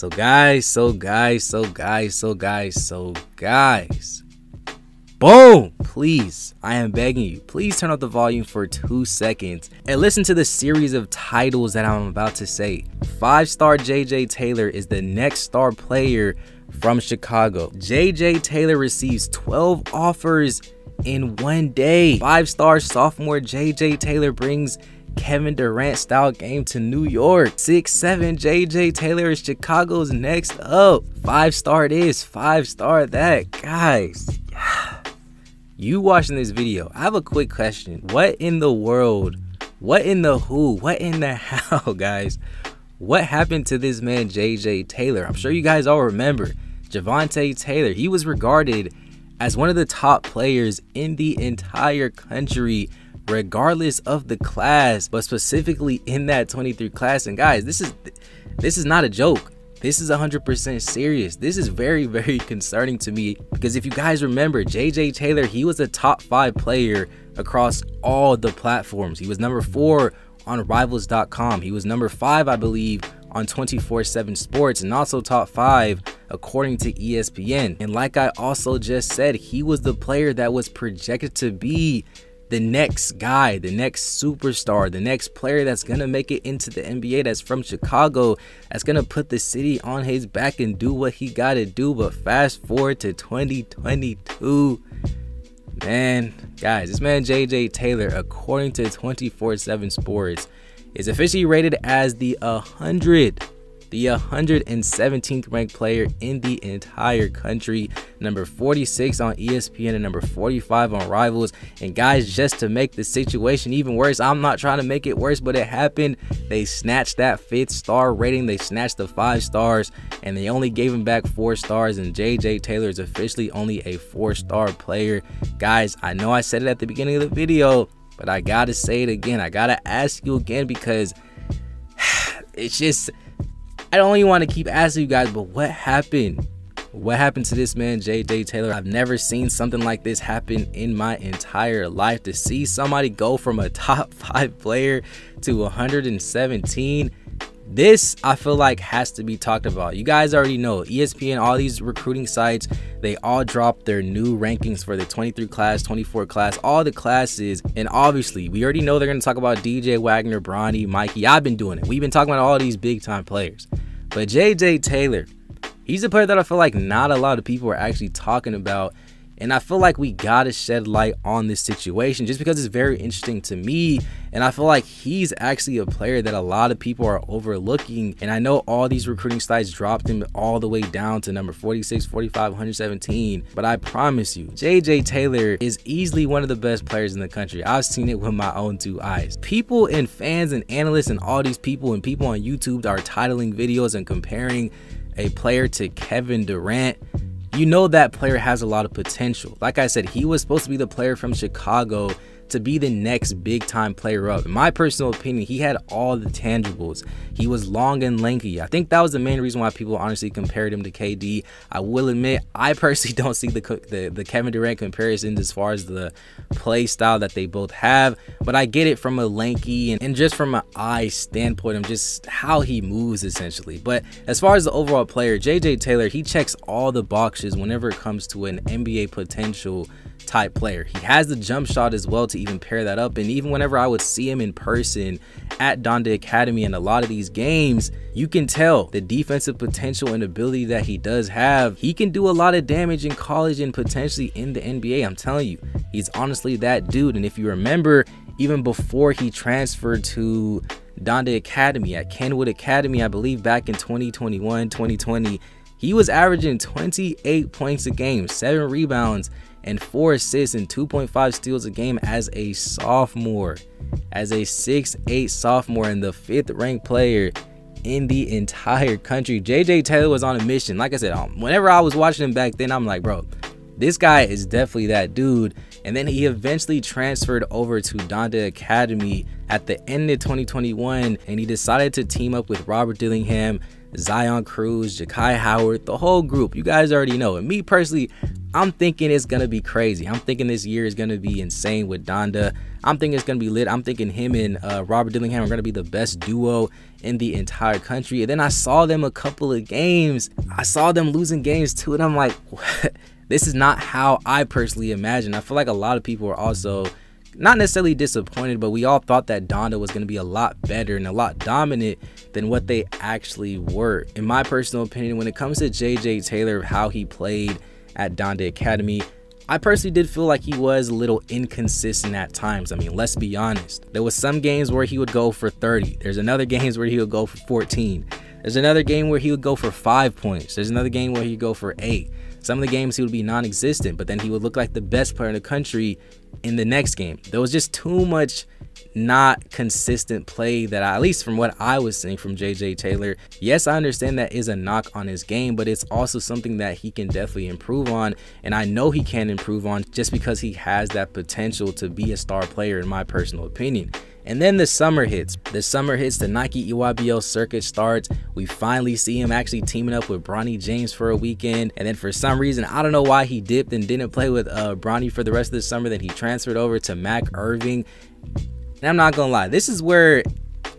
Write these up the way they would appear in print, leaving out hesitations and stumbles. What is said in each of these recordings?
So guys, boom, please, I am begging you, please turn up the volume for 2 seconds and listen to the series of titles that I'm about to say. 5-star JJ Taylor is the next star player from Chicago. JJ Taylor receives 12 offers in 1 day. 5-star sophomore JJ Taylor brings Kevin Durant style game to New York. 6'7" JJ Taylor is Chicago's next up. 5-star this, 5-star that. Guys, you watching this video, I have a quick question. What in the world, what in the who, what in the how, guys? What happened to this man JJ Taylor? I'm sure you guys all remember Javonte Taylor. He was regarded as one of the top players in the entire country, regardless of the class, but specifically in that 23 class. And guys, this is not a joke. This is 100% serious. This is very, very concerning to me, because if you guys remember, JJ Taylor, he was a top 5 player across all the platforms. He was number 4 on rivals.com. He was number 5, I believe, on 24/7 Sports, and also top 5 according to ESPN. And like I also just said, he was the player that was projected to be the next guy, the next superstar, the next player that's gonna make it into the NBA, that's from Chicago, that's gonna put the city on his back and do what he gotta do. But fast forward to 2022, man, guys, this man JJ Taylor, according to 24/7 Sports, is officially rated as the 117th ranked player in the entire country, number 46 on ESPN and number 45 on Rivals. And guys, just to make the situation even worse, I'm not trying to make it worse, but it happened. They snatched that 5th star rating, they snatched the 5 stars, and they only gave him back 4 stars, and JJ Taylor is officially only a 4-star player. Guys, I know I said it at the beginning of the video, but I gotta say it again. I gotta ask you again, because it's just, I don't even want to keep asking you guys, but what happened? What happened to this man JJ Taylor? I've never seen something like this happen in my entire life. To see somebody go from a top 5 player to 117, this I feel like has to be talked about. You guys already know ESPN, all these recruiting sites, they all drop their new rankings for the 23 class, 24 class, all the classes. And obviously we already know they're going to talk about DJ Wagner, Bronny, Mikey. I've been doing it. We've been talking about all these big time players, but JJ Taylor, he's a player that I feel like not a lot of people are actually talking about. And I feel like we gotta shed light on this situation, just because it's very interesting to me. And I feel like he's actually a player that a lot of people are overlooking. And I know all these recruiting sites dropped him all the way down to number 46, 45, 117. But I promise you, JJ Taylor is easily one of the best players in the country. I've seen it with my own 2 eyes. People and fans and analysts and all these people and people on YouTube are titling videos and comparing a player to Kevin Durant. You know that player has a lot of potential. Like I said, he was supposed to be the player from Chicago to be the next big time player up. In my personal opinion, he had all the tangibles. He was long and lanky. I think that was the main reason why people honestly compared him to KD. I will admit, I personally don't see the Kevin Durant comparisons as far as the play style that they both have, but I get it from a lanky and just from an eye standpoint of just how he moves essentially. But as far as the overall player, JJ Taylor, he checks all the boxes whenever it comes to an NBA potential type player. He has the jump shot as well to even pair that up. And even whenever I would see him in person at Donda Academy and a lot of these games, you can tell the defensive potential and ability that he does have. He can do a lot of damage in college and potentially in the NBA. I'm telling you, he's honestly that dude. And if you remember, even before he transferred to Donda Academy at Kenwood Academy, I believe back in 2021, 2020, he was averaging 28 points a game, 7 rebounds, and 4 assists and 2.5 steals a game as a sophomore, as a 6'8" sophomore and the 5th ranked player in the entire country. JJ Taylor was on a mission. Like I said, whenever I was watching him back then, I'm like, bro, this guy is definitely that dude. and then he eventually transferred over to Donda Academy at the end of 2021, and he decided to team up with Robert Dillingham, Zion Cruz, Ja'Kai Howard, the whole group. You guys already know. And me personally, I'm thinking it's gonna be crazy. I'm thinking this year is gonna be insane with Donda. I'm thinking it's gonna be lit. I'm thinking him and Robert Dillingham are gonna be the best duo in the entire country. And then I saw them a couple of games. I saw them losing games too, and I'm like, what? This is not how I personally imagined. I feel like a lot of people are also not necessarily disappointed, but we all thought that Donda was going to be a lot better and a lot dominant than what they actually were. In my personal opinion, when it comes to JJ Taylor, how he played at Donda Academy, I personally did feel like he was a little inconsistent at times. I mean, let's be honest. There was some games where he would go for 30. There's another games where he would go for 14. There's another game where he would go for 5 points. There's another game where he'd go for 8. Some of the games he would be non-existent, but then he would look like the best player in the country in the next game. There was just too much not consistent play that at least from what I was seeing from JJ Taylor. Yes, I understand that is a knock on his game, but it's also something that he can definitely improve on, and I know he can improve on just because he has that potential to be a star player in my personal opinion. And then the summer hits. The Nike EYBL circuit starts. We finally see him actually teaming up with Bronny James for a weekend. And then for some reason, I don't know why he dipped and didn't play with Bronny for the rest of the summer. Then he transferred over to Mac Irving. And I'm not gonna lie, this is where,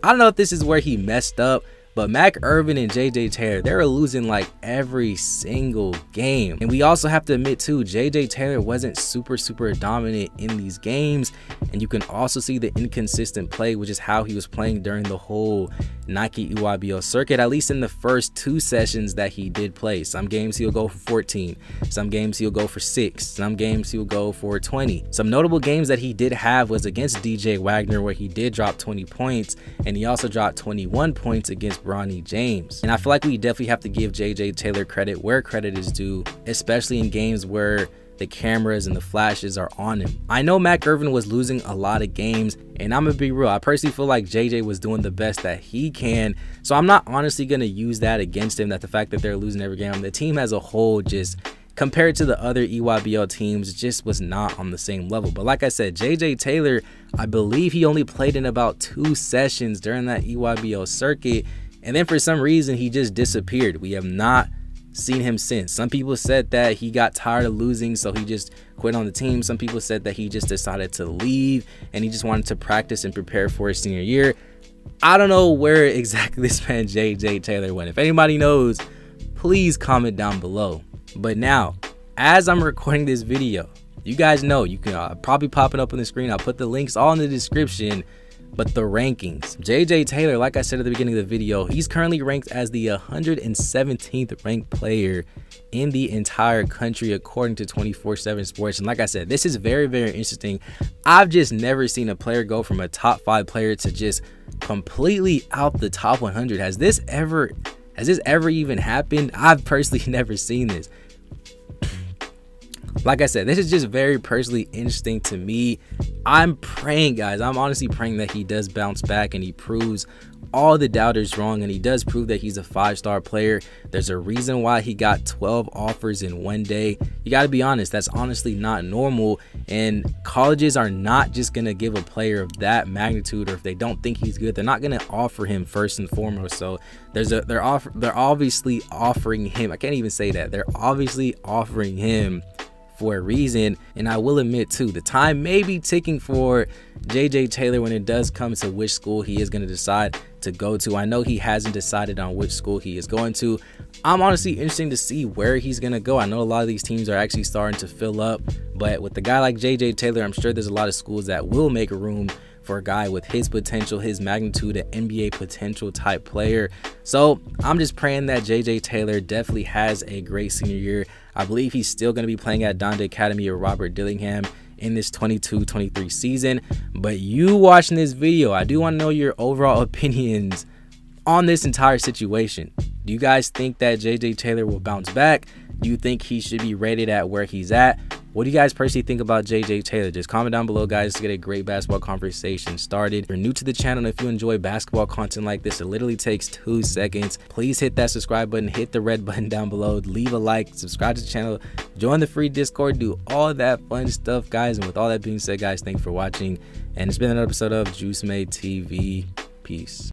I don't know if this is where he messed up, but Mac Irvin and JJ Taylor, they were losing like every single game. And we also have to admit too, JJ Taylor wasn't super dominant in these games. And you can also see the inconsistent play, which is how he was playing during the whole Nike EYBL circuit, at least in the first 2 sessions that he did play. Some games he'll go for 14. Some games he'll go for 6. Some games he'll go for 20. Some notable games that he did have was against DJ Wagner, where he did drop 20 points. And he also dropped 21 points against Bronny James. And I feel like we definitely have to give JJ Taylor credit where credit is due, especially in games where the cameras and the flashes are on him. I know Mac Irvin was losing a lot of games, and I'm gonna be real, I personally feel like JJ was doing the best that he can, so I'm not honestly gonna use that against him, that the fact that they're losing every game. The team as a whole, just compared to the other EYBL teams, just was not on the same level. But like I said, JJ Taylor, I believe he only played in about 2 sessions during that EYBL circuit, and then for some reason he just disappeared. We have not seen him since. Some people said that he got tired of losing, so he just quit on the team. Some people said that he just decided to leave and he just wanted to practice and prepare for his senior year. I don't know where exactly this man JJ Taylor went. If anybody knows, please comment down below. But now, as I'm recording this video, you guys know, you can probably pop it up on the screen. I'll put the links all in the description. But the rankings, JJ Taylor, like I said at the beginning of the video, he's currently ranked as the 117th ranked player in the entire country according to 24/7 Sports. And like I said, this is very interesting. I've just never seen a player go from a top 5 player to just completely out the top 100. Has this ever even happened? I've personally never seen this. Like I said, this is just very personally interesting to me. I'm praying, guys, I'm honestly praying that he does bounce back and he proves all the doubters wrong, and he does prove that he's a 5-star player. There's a reason why he got 12 offers in one day. You got to be honest, that's honestly not normal, and colleges are not just going to give a player of that magnitude, or if they don't think he's good, they're not going to offer him first and foremost. So they're obviously offering him, I can't even say that, they're obviously offering him for a reason. And I will admit too, the time may be ticking for JJ Taylor when it does come to which school he is going to decide to go to. I know he hasn't decided on which school he is going to. I'm honestly interested to see where he's going to go. I know a lot of these teams are actually starting to fill up, but with a guy like JJ Taylor, I'm sure there's a lot of schools that will make a room for a guy with his potential, his magnitude, an NBA potential type player. So I'm just praying that JJ Taylor definitely has a great senior year. I believe he's still going to be playing at Donda Academy or Robert Dillingham in this 22-23 season. But you watching this video, I do want to know your overall opinions on this entire situation. Do you guys think that JJ Taylor will bounce back? Do you think he should be rated at where he's at? What do you guys personally think about JJ Taylor? Just comment down below, guys, to get a great basketball conversation started. If you're new to the channel, and if you enjoy basketball content like this, it literally takes 2 seconds. Please hit that subscribe button, hit the red button down below, leave a like, subscribe to the channel, join the free Discord, do all that fun stuff, guys. And with all that being said, guys, thanks for watching. And it's been another episode of Juice Made TV. Peace.